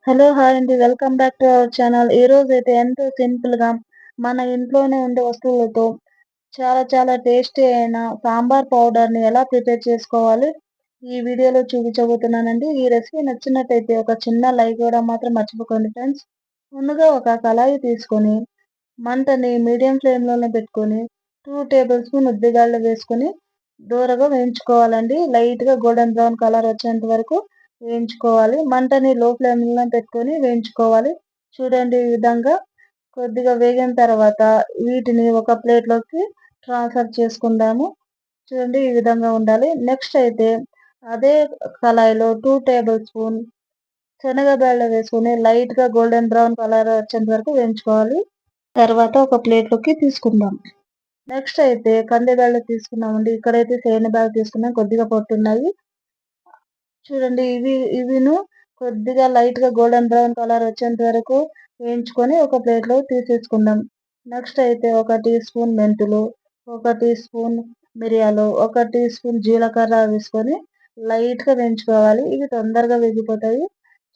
Hello! Hi అండి. Welcome back to our channel. ఈరోజైతే ఎంతో సింపుల్‌గా మన ఇంట్లోనే ఉండే వస్తువులతో చాలా టేస్టీ అయిన సాంబార్ పౌడర్‌ని ఎలా ప్రిపేర్ చేసుకోవాలి ఈ వీడియోలో చూపించబోతున్నానండి. ఈ రెసిపీ నచ్చినట్టయితే ఒక చిన్న లైక్ ఇవ్వడం మాత్రం మర్చిపోకండి ఫ్రెండ్స్. ముందుగా ఒక కళాయి తీసుకొని మంటని మీడియం ఫ్లేమ్‌లోనే పెట్టుకొని 2 టేబుల్ స్పూన్ ఉద్దిగాళ్ళు వేసుకొని దూరగా వేయించుకోవాలండి. లైట్‌గా గోల్డెన్ బ్రౌన్ కలర్ వచ్చేంత వరకు వేయించుకోవాలి. మంటని లో ఫ్లేమ్‌లోనే పెట్టుకొని వేయించుకోవాలి. చూడండి ఈ విధంగా కొద్దిగా వేగిన తర్వాత వీటిని ఒక ప్లేట్‌లోకి ట్రాన్స్‌ఫర్ చేసుకుందాము. చూడండి ఈ విధంగా ఉండాలి. నెక్స్ట్ అయితే అదే కళాయిలో 2 టేబుల్ స్పూన్ శనగబ్యాళ్ళు వేసుకొని లైట్‌గా గోల్డెన్ బ్రౌన్ కలర్ వచ్చేంత వరకు వేయించుకోవాలి. తర్వాత ఒక ప్లేట్‌లోకి తీసుకుందాం. నెక్స్ట్ అయితే కంది బ్యాళ్ళు తీసుకున్నామండి. ఇక్కడైతే సేన బ్యాళ్ళు తీసుకున్నాం. కొద్దిగా పొట్టున్నాయి. చూడండి ఇవిను కొద్దిగా లైట్‌గా గోల్డెన్ బ్రౌన్ కలర్ వచ్చేంత వరకు వేయించుకొని ఒక ప్లేట్‌లోకి తీసేసుకుందాం. నెక్స్ట్ అయితే ఒక టీ స్పూన్ మెంతులు, ఒక టీ స్పూన్ మిరియాలు, ఒక టీ స్పూన్ జీలకర్ర వేసుకొని లైట్‌గా వేయించుకోవాలి. ఇవి తొందరగా వేగిపోతాయి.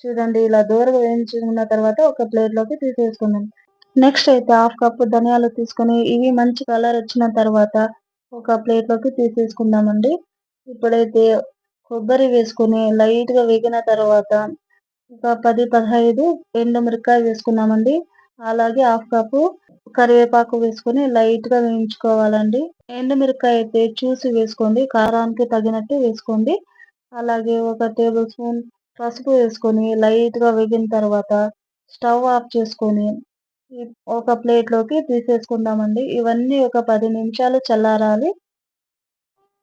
చూడండి ఇలా దోరగా వేయించుకున్న తర్వాత ఒక ప్లేట్‌లోకి తీసేసుకుందాం. నెక్స్ట్ అయితే హాఫ్ కప్పు ధనియాలు తీసుకొని ఇవి మంచి కలర్ వచ్చిన తర్వాత ఒక ప్లేట్‌లోకి తీసేసుకుందామండి. ఇప్పుడైతే కొబ్బరి వేసుకొని లైట్‌గా వేగిన తర్వాత ఒక 10, 15 ఎండుమిరపకాయ వేసుకున్నామండి. అలాగే హాఫ్ కప్పు కరివేపాకు వేసుకొని లైట్‌గా వేయించుకోవాలండి. ఎండుమిరపకాయ అయితే చూసి వేసుకోండి. కారానికి తగినట్టు వేసుకోండి. అలాగే ఒక టేబుల్ స్పూన్ పసుపు వేసుకొని లైట్‌గా వేగిన తర్వాత స్టవ్ ఆఫ్ చేసుకొని ఒక ప్లేట్‌లోకి తీసేసుకుందామండి. ఇవన్నీ ఒక 10 నిమిషాలు చల్లారాలి.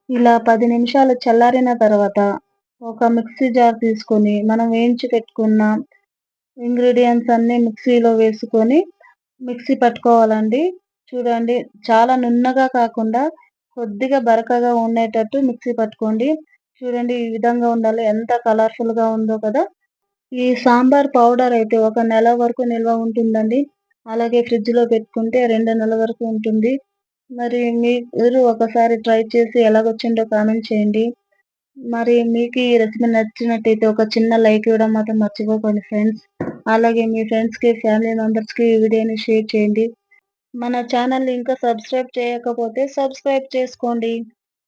ఇలా 10 నిమిషాలు చల్లారిన తర్వాత ఒక మిక్సీ జార్ తీసుకొని మనం వేయించి పెట్టుకున్న ఇంగ్రీడియెంట్స్ అన్నీ మిక్సీలో వేసుకొని మిక్సీ పట్టుకోవాలండి. చూడండి చాలా నున్నగా కాకుండా కొద్దిగా బరకగా ఉండేటట్టు మిక్సీ పట్టుకోండి. చూడండి ఈ విధంగా ఉండాలి. ఎంత కలర్‌ఫుల్‌గా ఉందో కదా! ఈ సాంబార్ పౌడర్ అయితే ఒక నెల వరకు నిల్వ ఉంటుందండి. అలాగే ఫ్రిడ్జ్‌లో పెట్టుకుంటే 2 నెలల వరకు ఉంటుంది. మరి మీరు ఒకసారి ట్రై చేసి ఎలాగొచ్చిందో కామెంట్ చేయండి. మరి మీకు ఈ రెసిపీ నచ్చినట్టయితే ఒక చిన్న లైక్ ఇవ్వడం మాత్రం మర్చిపోకండి ఫ్రెండ్స్. అలాగే మీ ఫ్రెండ్స్‌కి, ఫ్యామిలీ మెంబర్స్‌కి ఈ వీడియోని షేర్ చేయండి. మన ఛానల్‌ని ఇంకా సబ్స్క్రైబ్ చేయకపోతే సబ్స్క్రైబ్ చేసుకోండి.